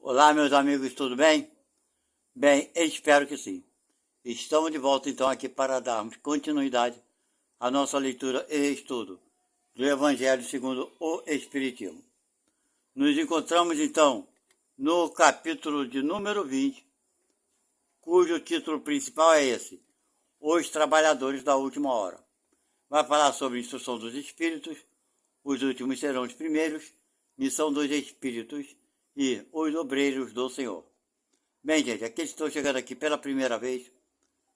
Olá, meus amigos, tudo bem? Bem, espero que sim. Estamos de volta então aqui para darmos continuidade à nossa leitura e estudo do Evangelho segundo o Espiritismo. Nos encontramos então no capítulo de número 20, cujo título principal é esse: Os Trabalhadores da Última Hora. Vai falar sobre a instrução dos espíritos, os últimos serão os primeiros, missão dos espíritos e os obreiros do Senhor. Bem, gente, aqueles que estão chegando aqui pela primeira vez,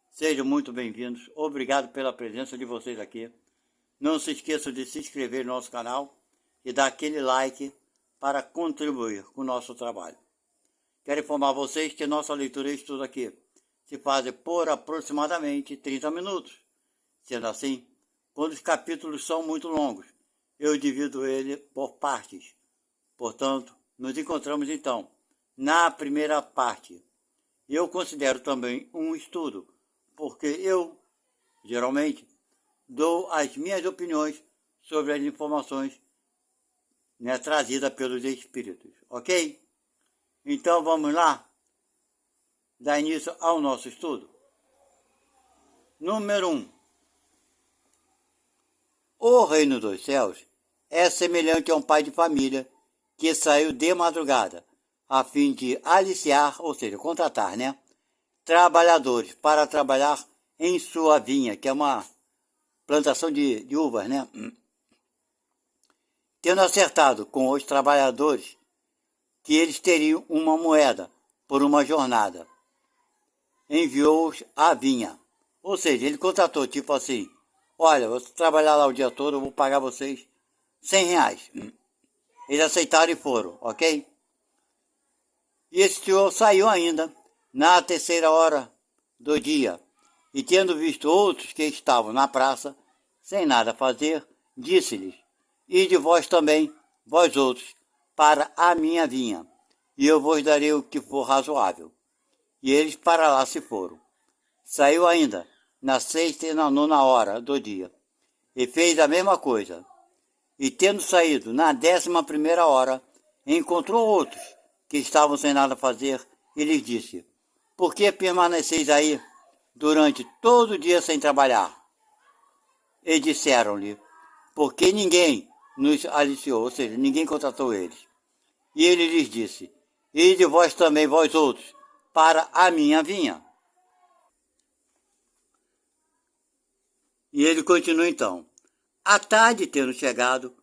sejam muito bem-vindos. Obrigado pela presença de vocês aqui. Não se esqueçam de se inscrever no nosso canal e dar aquele like para contribuir com o nosso trabalho. Quero informar vocês que nossa leitura e estudo aqui se faz por aproximadamente 30 minutos. Sendo assim, quando os capítulos são muito longos, eu divido ele por partes. Portanto, nos encontramos então na primeira parte. Eu considero também um estudo, porque eu, geralmente, dou as minhas opiniões sobre as informações trazidas pelos espíritos, ok? Então vamos lá, dar início ao nosso estudo. Número 1. O reino dos céus é semelhante a um pai de família que saiu de madrugada, a fim de aliciar, ou seja, contratar, trabalhadores para trabalhar em sua vinha, que é uma plantação de uvas, Tendo acertado com os trabalhadores que eles teriam uma moeda por uma jornada, enviou-os à vinha. Ou seja, ele contratou, tipo assim, olha, você trabalhar lá o dia todo, eu vou pagar vocês R$100. Eles aceitaram e foram, ok? E esse senhor saiu ainda na terceira hora do dia, e tendo visto outros que estavam na praça, sem nada a fazer, disse-lhes: Ide vós também, vós outros, para a minha vinha, e eu vos darei o que for razoável. E eles para lá se foram. Saiu ainda na sexta e na nona hora do dia, e fez a mesma coisa. E tendo saído na 11ª hora, encontrou outros que estavam sem nada a fazer, e lhes disse: Por que permaneceis aí durante todo o dia sem trabalhar? E disseram-lhe: Porque ninguém nos aliciou, ou seja, ninguém contratou eles. E ele lhes disse: Ide vós também, vós outros, para a minha vinha. E ele continua então: À tarde, tendo chegado,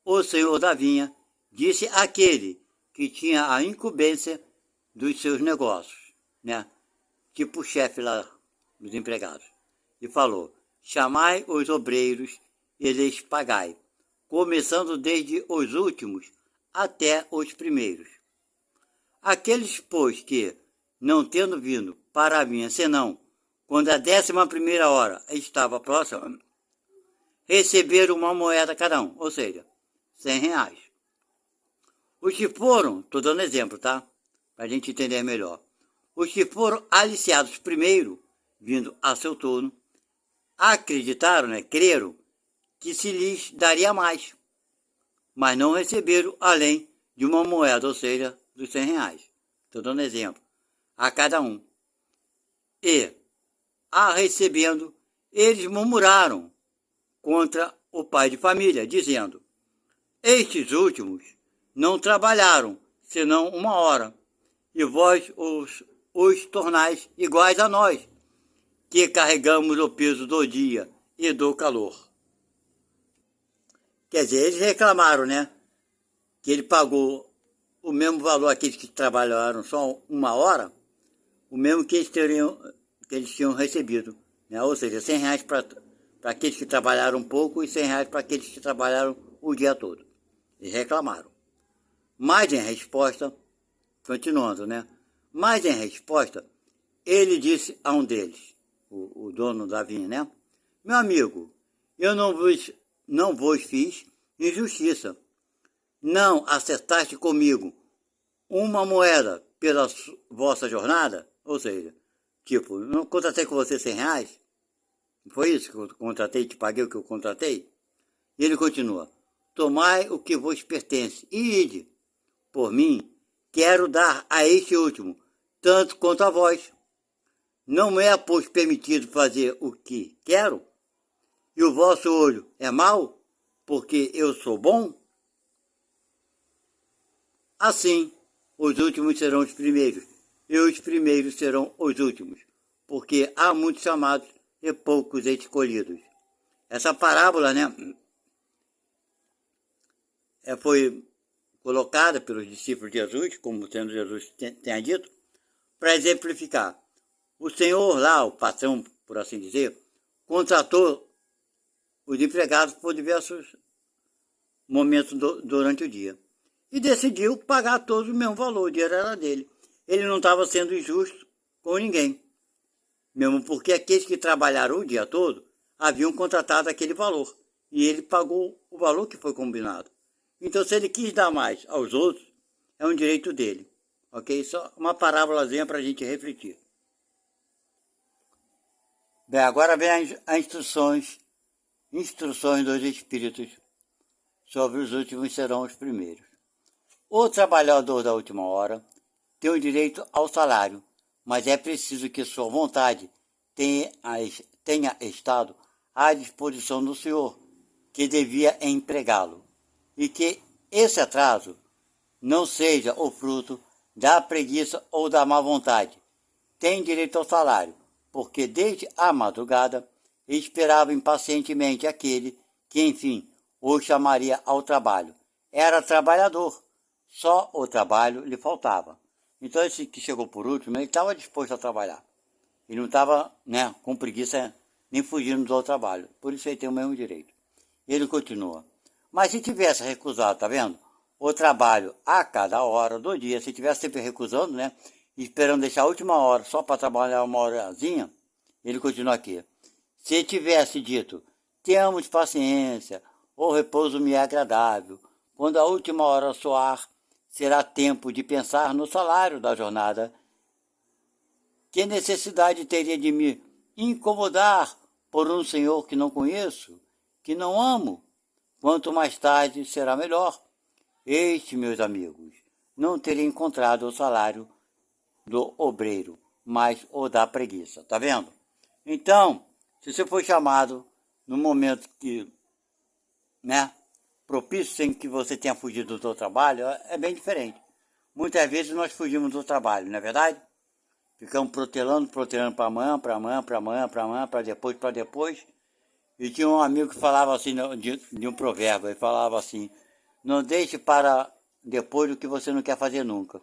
o senhor da vinha disse àquele que tinha a incumbência dos seus negócios, tipo o chefe lá dos empregados, e falou: Chamai os obreiros e lhes pagai, começando desde os últimos até os primeiros. Aqueles, pois, que, não tendo vindo para a vinha, senão quando a 11ª hora estava próxima, receberam uma moeda cada um, ou seja, R$100. Os que foram, estou dando exemplo, tá? Para a gente entender melhor. Os que foram aliciados primeiro, vindo a seu turno, acreditaram, creram, que se lhes daria mais, mas não receberam além de uma moeda, ou seja, dos R$100. Estou dando exemplo. A cada um. E, a recebendo, eles murmuraram contra o pai de família, dizendo: Estes últimos não trabalharam, senão 1 hora, e vós os tornais iguais a nós, que carregamos o peso do dia e do calor. Quer dizer, eles reclamaram, que ele pagou o mesmo valor àqueles que trabalharam só 1 hora, o mesmo que eles tinham recebido, ou seja, R$100 para aqueles que trabalharam pouco e R$100 para aqueles que trabalharam o dia todo. Eles reclamaram. Mas em resposta, continuando, Mas em resposta, ele disse a um deles, o dono da vinha, Meu amigo, eu não vos fiz injustiça. Não acertaste comigo uma moeda pela vossa jornada? Ou seja, tipo, não contratei com você R$100? Foi isso que eu contratei, te paguei o que eu contratei? E ele continua: Tomai o que vos pertence e ide. Por mim, quero dar a este último, tanto quanto a vós. Não é, pois, permitido fazer o que quero? E o vosso olho é mau, porque eu sou bom? Assim, os últimos serão os primeiros, e os primeiros serão os últimos, porque há muitos chamados e poucos escolhidos. Essa parábola, né, foi colocada pelos discípulos de Jesus, como sendo Jesus tenha dito, para exemplificar. O senhor lá, o patrão, por assim dizer, contratou os empregados por diversos momentos durante o dia e decidiu pagar todos o mesmo valor, o dinheiro era dele. Ele não estava sendo injusto com ninguém, mesmo porque aqueles que trabalharam o dia todo haviam contratado aquele valor e ele pagou o valor que foi combinado. Então, se ele quis dar mais aos outros, é um direito dele, ok? Só uma parábolazinha para a gente refletir. Bem, agora vem as instruções dos Espíritos sobre os últimos serão os primeiros. O trabalhador da última hora tem o direito ao salário, mas é preciso que sua vontade tenha estado à disposição do senhor, que devia empregá-lo, e que esse atraso não seja o fruto da preguiça ou da má vontade. Tem direito ao salário, porque desde a madrugada esperava impacientemente aquele que, enfim, o chamaria ao trabalho. Era trabalhador, só o trabalho lhe faltava. Então esse que chegou por último, ele estava disposto a trabalhar. Ele não estava, com preguiça nem fugindo do trabalho. Por isso ele tem o mesmo direito. Ele continua. Mas se tivesse recusado, tá vendo? O trabalho a cada hora do dia, se tivesse sempre recusando, esperando deixar a última hora só para trabalhar uma horazinha, ele continua aqui. Se tivesse dito, tenhamos paciência, o repouso me é agradável, quando a última hora soar, será tempo de pensar no salário da jornada. Que necessidade teria de me incomodar por um senhor que não conheço, que não amo? Quanto mais tarde será melhor. Este, meus amigos, não teria encontrado o salário do obreiro, mas o da preguiça. Tá vendo? Então, se você foi chamado no momento que, propício, sem que você tenha fugido do seu trabalho, é bem diferente. Muitas vezes nós fugimos do trabalho, não é verdade? Ficamos protelando para amanhã, para depois. E tinha um amigo que falava assim, de um provérbio, ele falava assim, não deixe para depois o que você não quer fazer nunca.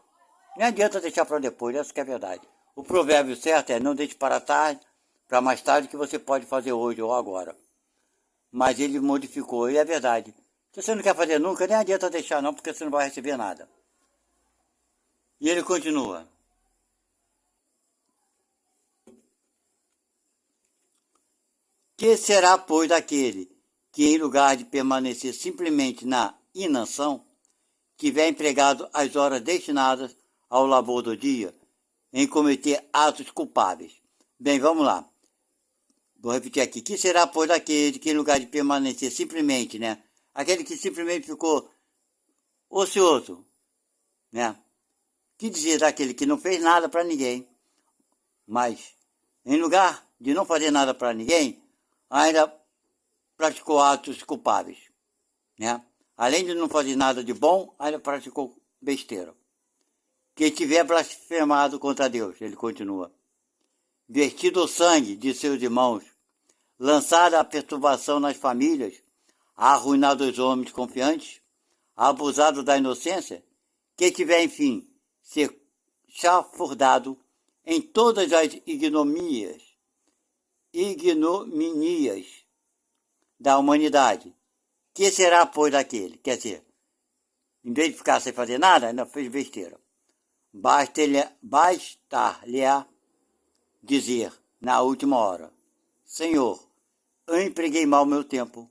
Não adianta deixar para depois, essa que é a verdade. O provérbio certo é não deixe para mais tarde o que você pode fazer hoje ou agora. Mas ele modificou, e é verdade. Se você não quer fazer nunca, nem adianta deixar não, porque você não vai receber nada. E ele continua. Que será, pois, daquele que, em lugar de permanecer simplesmente na inação, tiver empregado as horas destinadas ao labor do dia em cometer atos culpáveis? Bem, vamos lá. Vou repetir aqui. Que será, pois, daquele que, em lugar de permanecer simplesmente, aquele que simplesmente ficou ocioso, Que dizer daquele que não fez nada para ninguém, mas, em lugar de não fazer nada para ninguém, ainda praticou atos culpáveis, Além de não fazer nada de bom, ainda praticou besteira. Que tiver blasfemado contra Deus, ele continua, vestido o sangue de seus irmãos, lançado a perturbação nas famílias, arruinado os homens confiantes, abusado da inocência, que tiver, enfim, ser chafurdado em todas as ignominias da humanidade. Que será, pois, daquele? Quer dizer, em vez de ficar sem fazer nada, ainda fez besteira. Bastar-lhe dizer, na última hora, Senhor, eu empreguei mal meu tempo.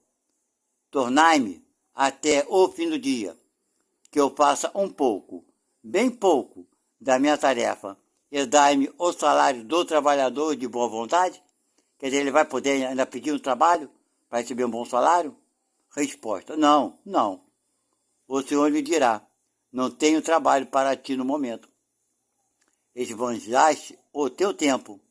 Tornai-me até o fim do dia, que eu faça um pouco, bem pouco, da minha tarefa, e dai-me o salário do trabalhador de boa vontade? Quer dizer, ele vai poder ainda pedir um trabalho para receber um bom salário? Resposta, não. O Senhor lhe dirá, não tenho trabalho para ti no momento. Esbanjaste o teu tempo,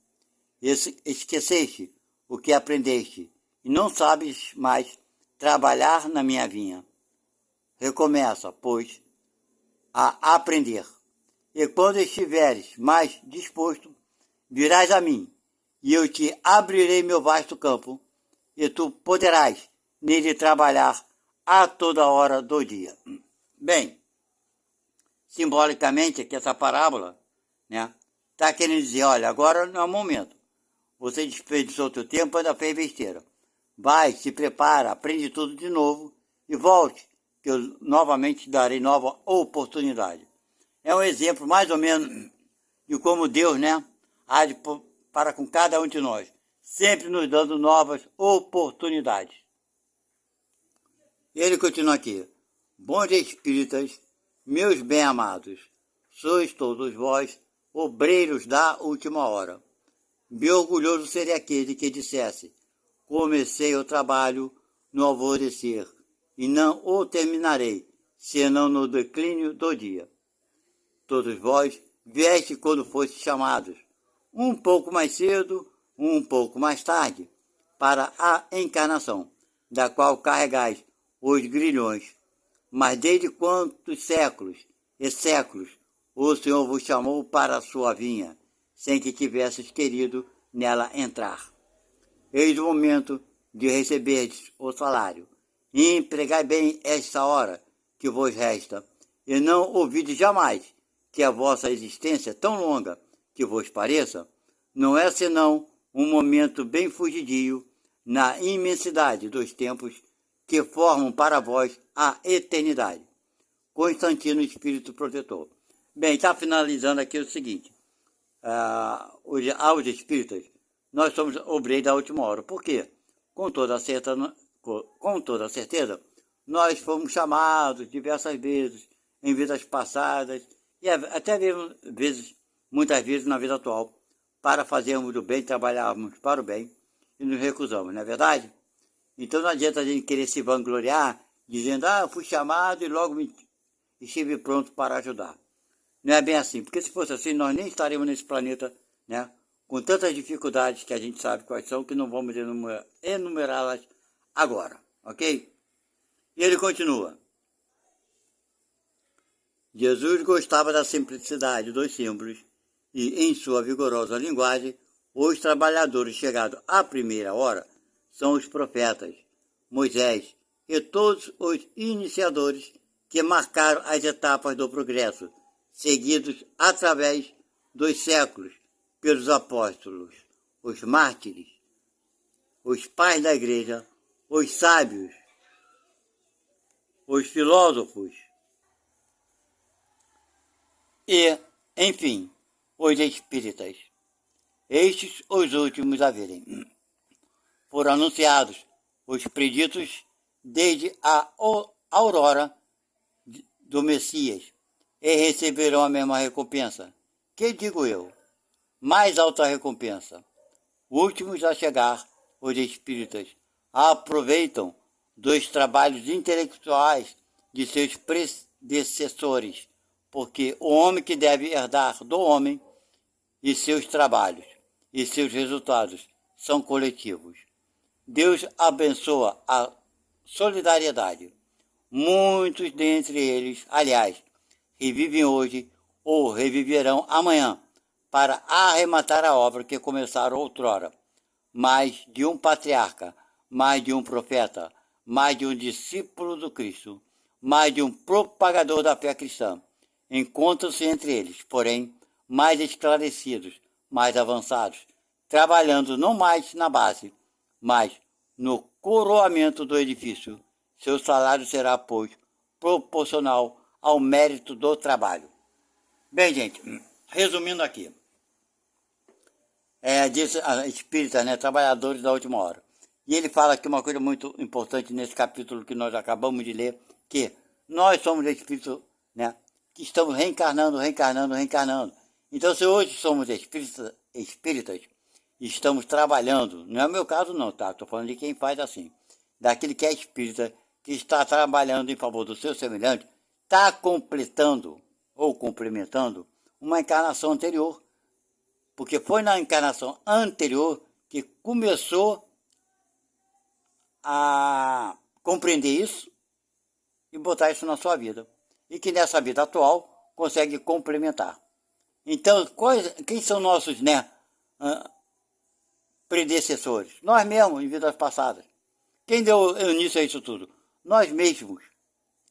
esqueceste o que aprendeste, e não sabes mais trabalhar na minha vinha. Recomeça, pois, a aprender. E quando estiveres mais disposto, virás a mim, e eu te abrirei meu vasto campo, e tu poderás nele trabalhar a toda hora do dia. Bem, simbolicamente, que essa parábola, né, está querendo dizer, olha, agora não é o momento. Você desperdiçou o teu tempo, ainda fez besteira. Vai, se prepara, aprende tudo de novo e volte, que eu novamente te darei nova oportunidade. É um exemplo, mais ou menos, de como Deus, né, age para com cada um de nós, sempre nos dando novas oportunidades. E ele continua aqui. Bons espíritas, meus bem-amados, sois todos vós, obreiros da última hora. Bem orgulhoso seria aquele que dissesse, comecei o trabalho no alvorecer, e não o terminarei, senão no declínio do dia. Todos vós vieste quando foste chamados, um pouco mais cedo, um pouco mais tarde, para a encarnação, da qual carregais os grilhões. Mas desde quantos séculos e séculos o Senhor vos chamou para a sua vinha, sem que tivesses querido nela entrar. Eis o momento de receberdes o salário, e empregai bem esta hora que vos resta, e não ouvides jamais que a vossa existência, tão longa que vos pareça, não é senão um momento bem fugidio na imensidade dos tempos que formam para vós a eternidade. Constantino, Espírito Protetor. Bem, está finalizando aqui o seguinte, aos espíritas, nós somos obreiros da última hora. Por quê? Com toda certeza, nós fomos chamados diversas vezes, em vidas passadas, e até muitas vezes na vida atual, para fazermos o bem, trabalharmos para o bem, e nos recusamos, não é verdade? Então não adianta a gente querer se vangloriar, dizendo, eu fui chamado e logo estive pronto para ajudar. Não é bem assim, porque se fosse assim, nós nem estaríamos nesse planeta, né, com tantas dificuldades que a gente sabe quais são, que não vamos enumerá-las agora, ok? E ele continua. Jesus gostava da simplicidade dos símbolos e, em sua vigorosa linguagem, os trabalhadores chegados à primeira hora são os profetas, Moisés e todos os iniciadores que marcaram as etapas do progresso, seguidos através dos séculos pelos apóstolos, os mártires, os pais da igreja, os sábios, os filósofos e, enfim, os espíritas. Estes os últimos a virem. Foram anunciados os preditos desde a aurora do Messias e receberão a mesma recompensa. Que digo eu? Mais alta recompensa. Últimos a chegar, os espíritas aproveitam dos trabalhos intelectuais de seus predecessores, porque o homem que deve herdar do homem e seus trabalhos e seus resultados são coletivos. Deus abençoa a solidariedade. Muitos dentre eles, aliás, revivem hoje ou reviverão amanhã para arrematar a obra que começaram outrora. Mais de um patriarca, mais de um profeta, mais de um discípulo do Cristo, mais de um propagador da fé cristã. Encontram-se entre eles, porém, mais esclarecidos, mais avançados, trabalhando não mais na base, mas no coroamento do edifício. Seu salário será, pois, proporcional ao mérito do trabalho. Bem, gente, resumindo aqui, diz a espírita, né, trabalhadores da última hora. E ele fala aqui uma coisa muito importante nesse capítulo que nós acabamos de ler, que nós somos espíritos, né, que estamos reencarnando. Então, se hoje somos espíritas, estamos trabalhando, não é o meu caso não, tá? Estou falando de quem faz assim, daquele que é espírita, que está trabalhando em favor do seu semelhante, está completando ou complementando uma encarnação anterior, porque foi na encarnação anterior que começou a compreender isso e botar isso na sua vida, e que nessa vida atual consegue complementar. Então, quem são nossos, predecessores? Nós mesmos, em vidas passadas. Quem deu início a isso tudo? Nós mesmos,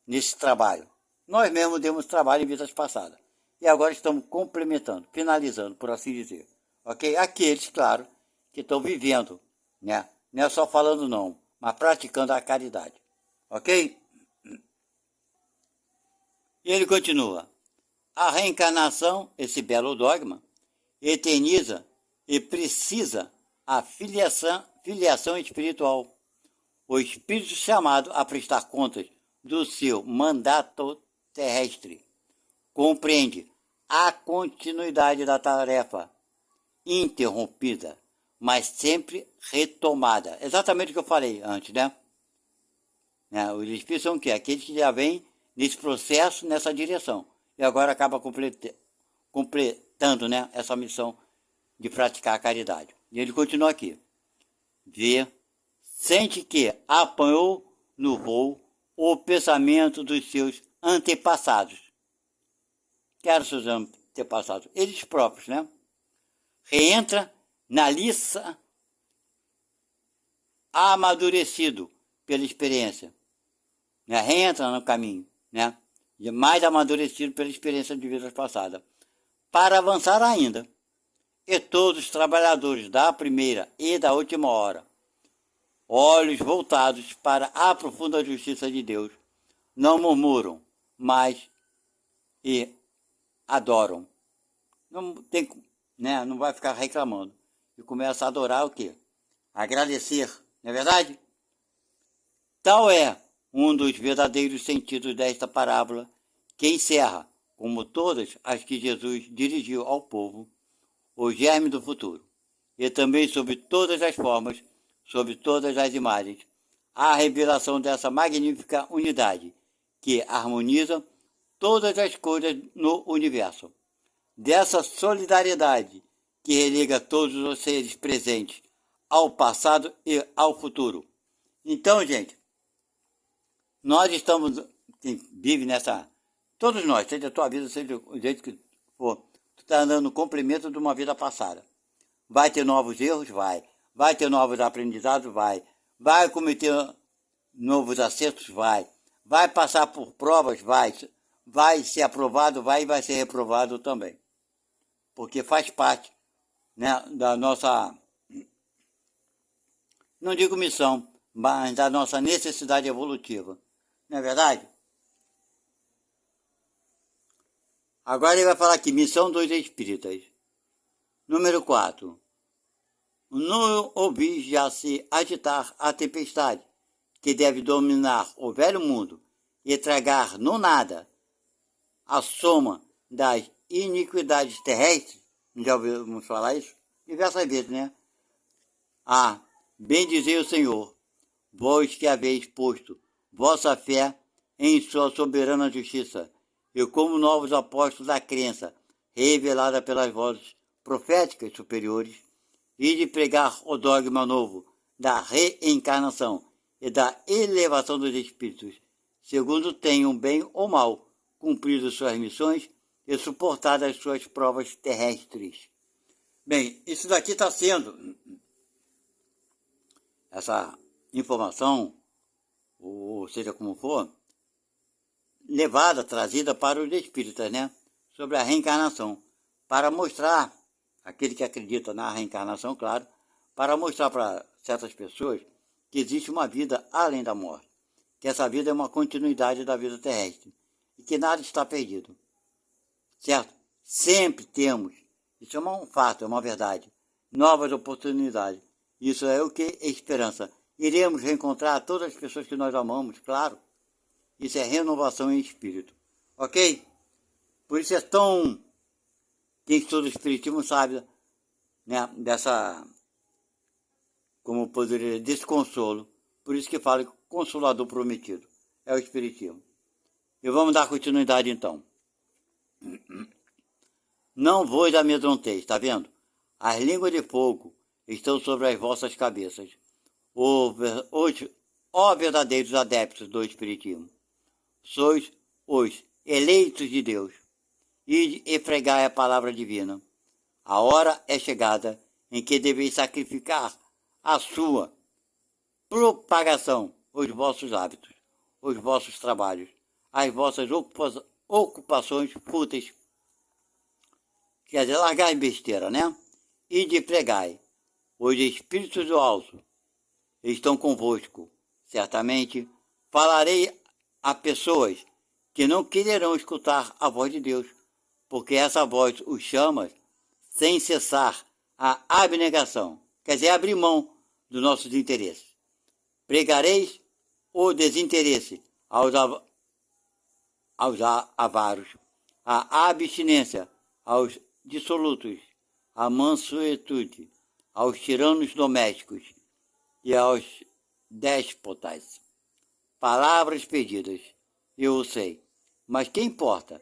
nesse trabalho. Nós mesmos demos trabalho em vidas passadas. E agora estamos complementando, finalizando, por assim dizer. Ok? Aqueles, claro, que estão vivendo, né? Não é só falando não, mas praticando a caridade. Ok? E ele continua. A reencarnação, esse belo dogma, eterniza e precisa a filiação espiritual. O espírito chamado a prestar contas do seu mandato terrestre compreende a continuidade da tarefa, interrompida, mas sempre retomada. Exatamente o que eu falei antes, né? Os espíritos são o quê? Aqueles que já vêm nesse processo, nessa direção. E agora acaba completando, né, essa missão de praticar a caridade. E ele continua aqui. Sente que apanhou no voo o pensamento dos seus antepassados. Que eram seus antepassados? Eles próprios, né? Reentra na liça amadurecido pela experiência. Né? Reentra no caminho, né? Mais amadurecido pela experiência de vidas passadas. Para avançar ainda. E todos os trabalhadores da primeira e da última hora, olhos voltados para a profunda justiça de Deus, não murmuram, mas e adoram. Não tem, né? Não vai ficar reclamando. E começa a adorar o quê? Agradecer, não é verdade? Tal é um dos verdadeiros sentidos desta parábola, que encerra, como todas as que Jesus dirigiu ao povo, o germe do futuro, e também sobre todas as formas, sobre todas as imagens, a revelação dessa magnífica unidade que harmoniza todas as coisas no universo, dessa solidariedade que religa todos os seres presentes ao passado e ao futuro. Então, gente, nós estamos, quem vive nessa, todos nós, seja a tua vida, seja o jeito que for, tu está andando no complemento de uma vida passada. Vai ter novos erros? Vai. Vai ter novos aprendizados? Vai. Vai cometer novos acertos? Vai. Vai passar por provas? Vai. Vai ser aprovado? Vai, e vai ser reprovado também. Porque faz parte, né, da nossa, não digo missão, mas da nossa necessidade evolutiva. Não é verdade? Agora ele vai falar aqui, missão dos espíritas. Número 4. Não ouvir a se agitar a tempestade, que deve dominar o velho mundo e tragar no nada a soma das iniquidades terrestres. Já ouvimos falar isso? Diversas vezes, né? Bem dizer o Senhor, vós que haveis posto vossa fé em sua soberana justiça, e como novos apóstolos da crença, revelada pelas vozes proféticas superiores, e de pregar o dogma novo da reencarnação e da elevação dos espíritos, segundo tenham bem ou mal cumprido suas missões e suportado as suas provas terrestres. Bem, isso daqui está sendo, essa informação, ou seja como for, levada, trazida para os espíritas, né? Sobre a reencarnação, para mostrar, aquele que acredita na reencarnação, claro, para mostrar para certas pessoas que existe uma vida além da morte, que essa vida é uma continuidade da vida terrestre, e que nada está perdido, certo? Sempre temos, isso é um fato, é uma verdade, novas oportunidades. Isso é o que? Esperança. Iremos reencontrar todas as pessoas que nós amamos, claro. Isso é renovação em espírito. Ok? Por isso é tão... Quem estuda o espiritismo sabe, né, dessa... Como poderia dizer, desse consolo. Por isso que fala que o consolador prometido é o espiritismo. E vamos dar continuidade então. Não vos amedronteis, está vendo? As línguas de fogo estão sobre as vossas cabeças. Ó verdadeiros adeptos do Espiritismo, sois os eleitos de Deus. Ide e pregai a palavra divina. A hora é chegada em que deveis sacrificar a sua propagação, os vossos hábitos, os vossos trabalhos, as vossas ocupações fúteis. Quer dizer, largai besteira, né? E de pregai. Os espíritos do alto estão convosco. Certamente falarei a pessoas que não quererão escutar a voz de Deus, porque essa voz os chama sem cessar a abnegação, quer dizer, abrir mão dos nossos interesses. Pregareis o desinteresse aos avaros, a abstinência aos dissolutos, a mansuetude aos tiranos domésticos e aos déspotas. Palavras pedidas, eu sei, mas que importa?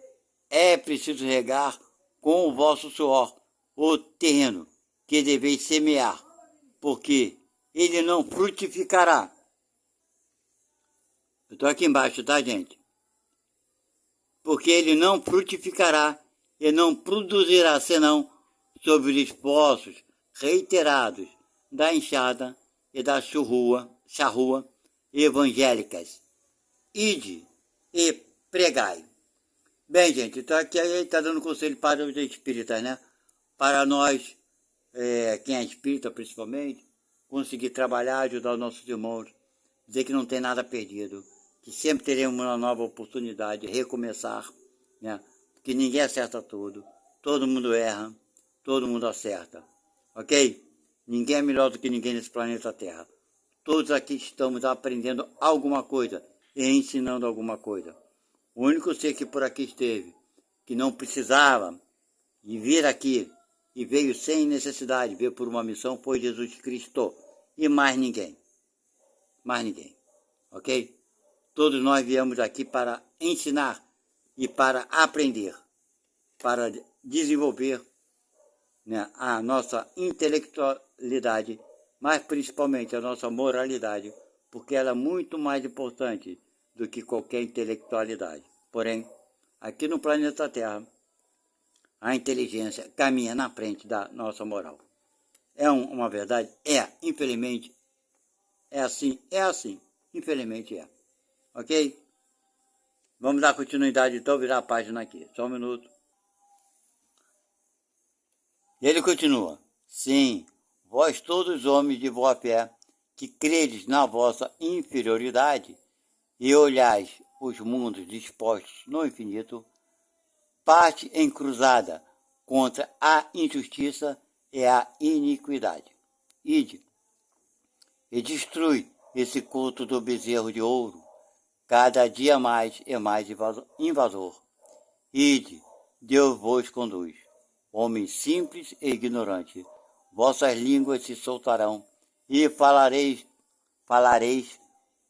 É preciso regar com o vosso suor o terreno que deveis semear, porque ele não frutificará. Eu estou aqui embaixo, tá, gente? Porque ele não frutificará e não produzirá senão sobre os esforços reiterados da enxada e da charrua evangélicas. Ide e pregai. Bem, gente, então aqui ele está dando conselho para os espíritas, né? Para nós, quem é espírita principalmente, conseguir trabalhar, ajudar os nossos irmãos, dizer que não tem nada perdido, que sempre teremos uma nova oportunidade de recomeçar, né? Que ninguém acerta tudo, todo mundo erra, todo mundo acerta, ok? Ninguém é melhor do que ninguém nesse planeta Terra. Todos aqui estamos aprendendo alguma coisa e ensinando alguma coisa. O único ser que por aqui esteve, que não precisava de vir aqui e veio sem necessidade, veio por uma missão, foi Jesus Cristo e mais ninguém. Mais ninguém, ok? Todos nós viemos aqui para ensinar e para aprender, para desenvolver, né, a nossa intelectualidade, mas principalmente a nossa moralidade, porque ela é muito mais importante do que qualquer intelectualidade. Porém, aqui no planeta Terra, a inteligência caminha na frente da nossa moral. É uma verdade? É, infelizmente, é assim, infelizmente é. Ok? Vamos dar continuidade, então, virar a página aqui. Só um minuto. E ele continua. Sim, vós todos homens de boa fé, que credes na vossa inferioridade e olhais os mundos dispostos no infinito, parte em cruzada contra a injustiça e a iniquidade. Ide e destrui esse culto do bezerro de ouro, cada dia mais e mais invasor. Ide, Deus vos conduz. Homens simples e ignorantes, vossas línguas se soltarão e falareis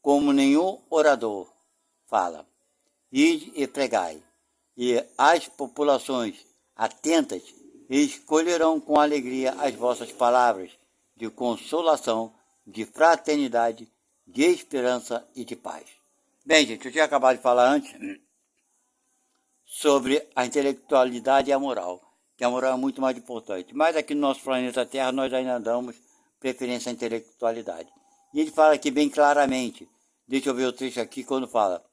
como nenhum orador fala. Ide e pregai, e as populações atentas escolherão com alegria as vossas palavras de consolação, de fraternidade, de esperança e de paz. Bem, gente, eu tinha acabado de falar antes sobre a intelectualidade e a moral, que a moral é muito mais importante. Mas aqui no nosso planeta Terra nós ainda damos preferência à intelectualidade. E ele fala aqui bem claramente, deixa eu ver o trecho aqui quando fala,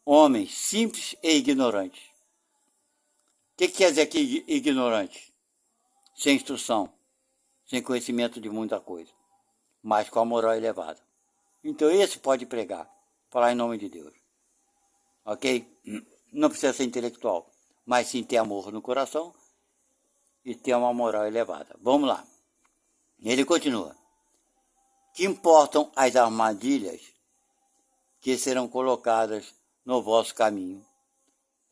homens simples e ignorantes. O que quer dizer aqui ignorante? Sem instrução, sem conhecimento de muita coisa, mas com a moral elevada. Então esse pode pregar, falar em nome de Deus. Ok? Não precisa ser intelectual, mas sim ter amor no coração e ter uma moral elevada. Vamos lá. Ele continua. Que importam as armadilhas que serão colocadas no vosso caminho?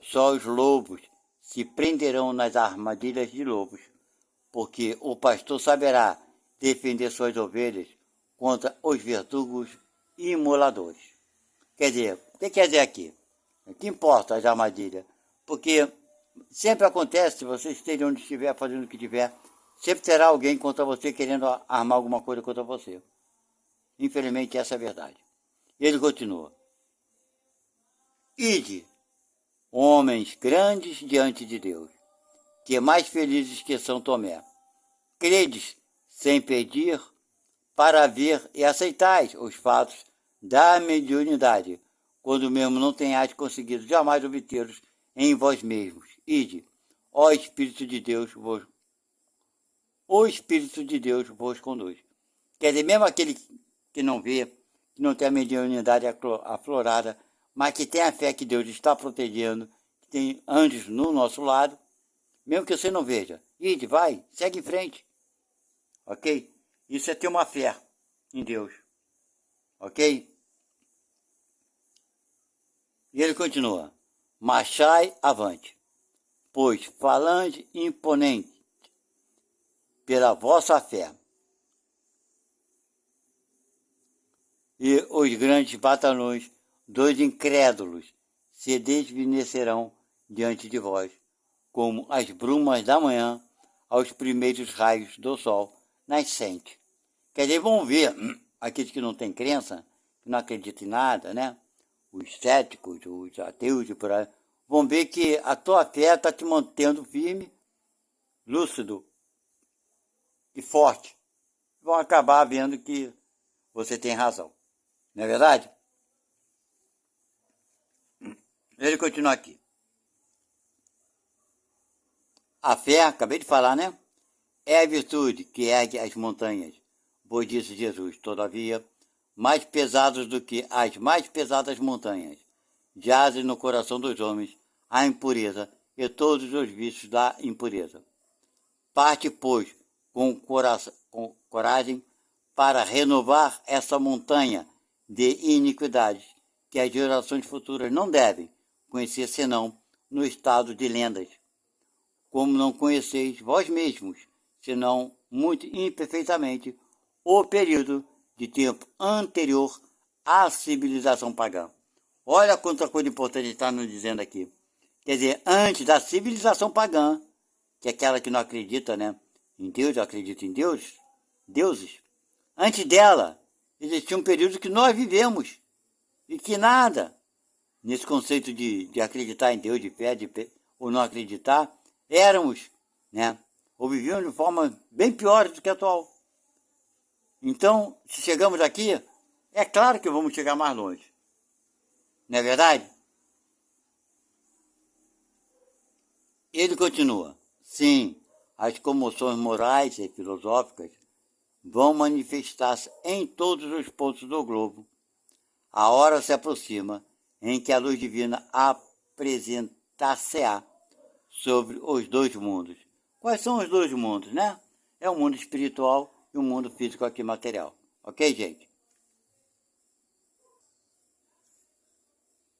Só os lobos se prenderão nas armadilhas de lobos, porque o pastor saberá defender suas ovelhas contra os verdugos e imoladores. Quer dizer, o que quer dizer aqui? O que importa as armadilhas? Porque sempre acontece, se você esteja onde estiver, fazendo o que tiver, sempre terá alguém contra você querendo armar alguma coisa contra você. Infelizmente, essa é a verdade. E ele continua. Ide, homens grandes diante de Deus, que mais felizes que São Tomé. Credes sem pedir, para ver e aceitais os fatos da mediunidade, quando mesmo não tenhais conseguido jamais obtê-los em vós mesmos. Ide, ó Espírito de Deus, o Espírito de Deus vos conduz. Quer dizer, mesmo aquele que não vê, que não tem a mediunidade aflorada, mas que tem a fé que Deus está protegendo, que tem anjos no nosso lado, mesmo que você não veja, ide, vai, segue em frente, ok? Isso é ter uma fé em Deus, ok? E ele continua, marchai avante, pois falante imponente pela vossa fé, e os grandes batalhões dos incrédulos se desvanecerão diante de vós, como as brumas da manhã aos primeiros raios do sol nascente. Quer dizer, vão ver aqueles que não têm crença, que não acreditam em nada, né? Os céticos, os ateus e por aí, vão ver que a tua fé está te mantendo firme, lúcido e forte. Vão acabar vendo que você tem razão. Não é verdade? Ele continua aqui. A fé, acabei de falar, né? É a virtude que ergue as montanhas, pois disse Jesus, todavia, mais pesados do que as mais pesadas montanhas, jazem no coração dos homens a impureza e todos os vícios da impureza. Parte, pois, com coragem para renovar essa montanha de iniquidades que as gerações futuras não devem conhecer senão no estado de lendas, como não conheceis vós mesmos, senão muito imperfeitamente, o período de tempo anterior à civilização pagã. Olha quanta coisa importante está nos dizendo aqui. Quer dizer, antes da civilização pagã, que é aquela que não acredita, né, em Deus, acredita em deuses, antes dela, existia um período que nós vivemos e que nada, nesse conceito de acreditar em Deus, de fé, ou não acreditar, éramos, né, ou vivíamos de forma bem pior do que a atual. Então, se chegamos aqui, é claro que vamos chegar mais longe. Não é verdade? Ele continua. Sim, as comoções morais e filosóficas vão manifestar-se em todos os pontos do globo. A hora se aproxima em que a luz divina apresentar-se-á sobre os dois mundos. Quais são os dois mundos, né? É o mundo espiritual e o mundo físico aqui material. Ok, gente?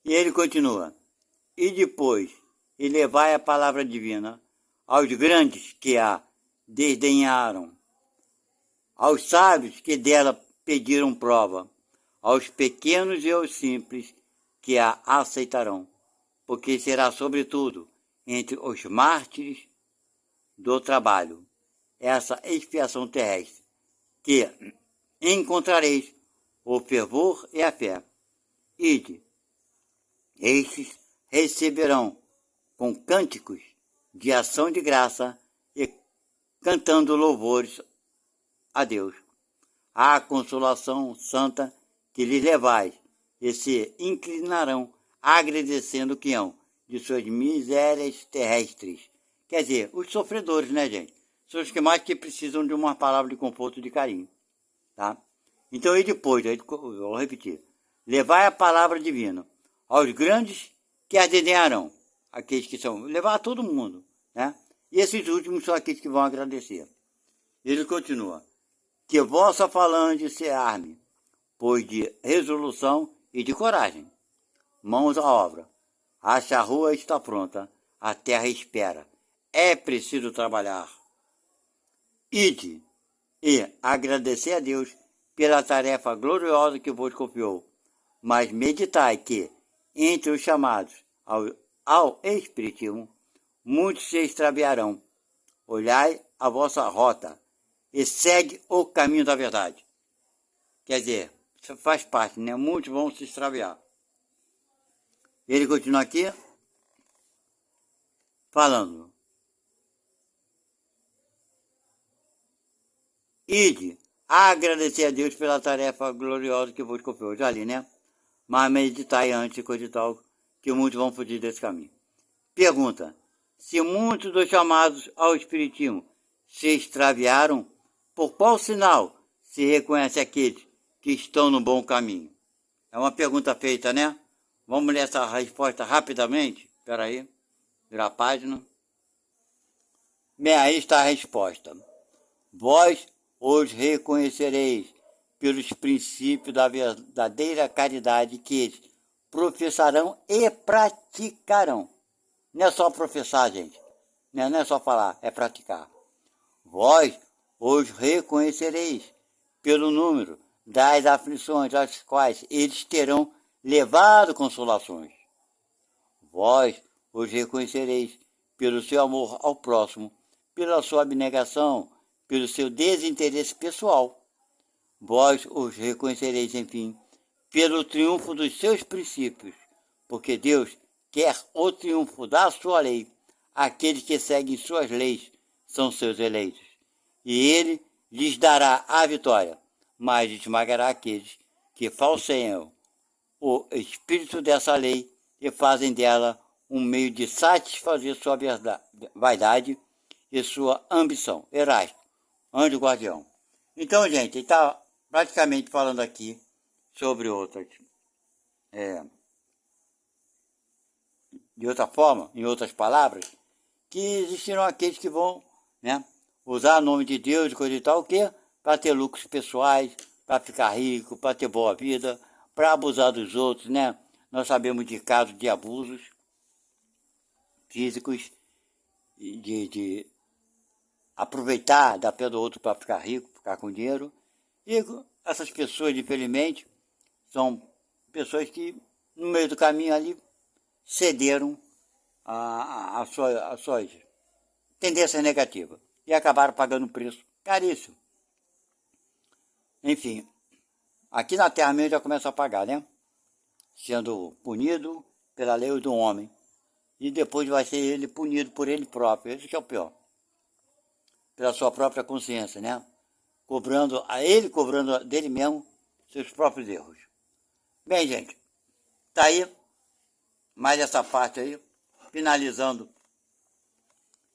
E ele continua. E depois, e levai a palavra divina aos grandes que a desdenharam, aos sábios que dela pediram prova, aos pequenos e aos simples que a aceitarão, porque será, sobretudo, entre os mártires do trabalho, essa expiação terrestre, que encontrareis o fervor e a fé. Ide, estes receberão com cânticos de ação de graça e cantando louvores a Deus, a consolação santa que lhes levais, e se inclinarão agradecendo o quião de suas misérias terrestres. Quer dizer, os sofredores, né, gente? São os que mais que precisam de uma palavra de conforto e de carinho, tá? Então, e depois, eu vou repetir, levai a palavra divina aos grandes que a desdenharão, aqueles que são, levar a todo mundo, né? E esses últimos são aqueles que vão agradecer. Ele continua, que vossa falange se arme, pois de resolução e de coragem. Mãos à obra. A charrua está pronta, a terra espera. É preciso trabalhar. Ide e agradecer a Deus pela tarefa gloriosa que vos confiou, mas meditai que, entre os chamados ao Espiritismo, muitos se extraviarão. Olhai a vossa rota e segue o caminho da verdade. Quer dizer, isso faz parte, né? Muitos vão se extraviar. Ele continua aqui falando. Ide, agradecer a Deus pela tarefa gloriosa que vos confiou. Já li, né? Mas meditai antes e coisa tal, que muitos vão fugir desse caminho. Pergunta. Se muitos dos chamados ao Espiritismo se extraviaram, por qual sinal se reconhece aqueles que estão no bom caminho? É uma pergunta feita, né? Vamos ler essa resposta rapidamente? Espera aí, virar a página. Bem, aí está a resposta. Vós os reconhecereis pelos princípios da verdadeira caridade que eles professarão e praticarão. Não é só professar, gente. Não é só falar, é praticar. Vós os reconhecereis pelo número das aflições às quais eles terão levado consolações. Vós os reconhecereis pelo seu amor ao próximo, pela sua abnegação, pelo seu desinteresse pessoal. Vós os reconhecereis, enfim, pelo triunfo dos seus princípios, porque Deus quer o triunfo da sua lei. Aqueles que seguem suas leis são seus eleitos. E ele lhes dará a vitória, mas esmagará aqueles que falseiam o espírito dessa lei e fazem dela um meio de satisfazer sua vaidade e sua ambição. Erasto, anjo guardião. Então, gente, ele está praticamente falando aqui sobre outras, de outra forma, em outras palavras, que existirão aqueles que vão, né, usar o nome de Deus e coisa e tal, o quê? Para ter lucros pessoais, para ficar rico, para ter boa vida, para abusar dos outros, né? Nós sabemos de casos de abusos físicos, de aproveitar da pé do outro para ficar rico, ficar com dinheiro. E essas pessoas, infelizmente, são pessoas que, no meio do caminho ali, cederam a suas tendências negativas e acabaram pagando um preço caríssimo. Enfim, aqui na Terra mesmo já começa a pagar, né? Sendo punido pela lei do homem. E depois vai ser ele punido por ele próprio. Esse que é o pior. Pela sua própria consciência, né? Cobrando dele mesmo seus próprios erros. Bem, gente, tá aí mais essa parte aí, finalizando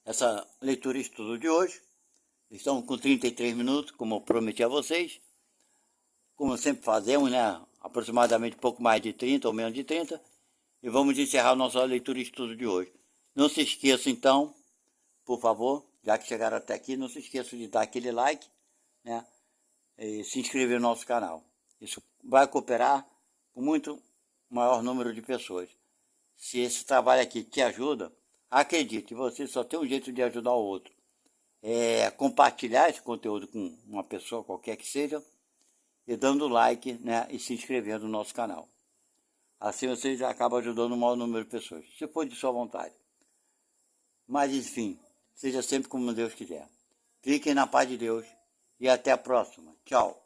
essa leitura e estudo de hoje. Estamos com 33 minutos, como eu prometi a vocês. Como sempre fazemos, né? Aproximadamente pouco mais de 30 ou menos de 30. E vamos encerrar nossa leitura e estudo de hoje. Não se esqueça, então, por favor, já que chegaram até aqui, não se esqueça de dar aquele like, né? E se inscrever no nosso canal. Isso vai cooperar com muito maior número de pessoas. Se esse trabalho aqui te ajuda, acredite, você só tem um jeito de ajudar o outro. É compartilhar esse conteúdo com uma pessoa qualquer que seja, e dando like, né, e se inscrevendo no nosso canal. Assim você já acaba ajudando o maior número de pessoas, se for de sua vontade. Mas enfim, seja sempre como Deus quiser. Fiquem na paz de Deus e até a próxima. Tchau.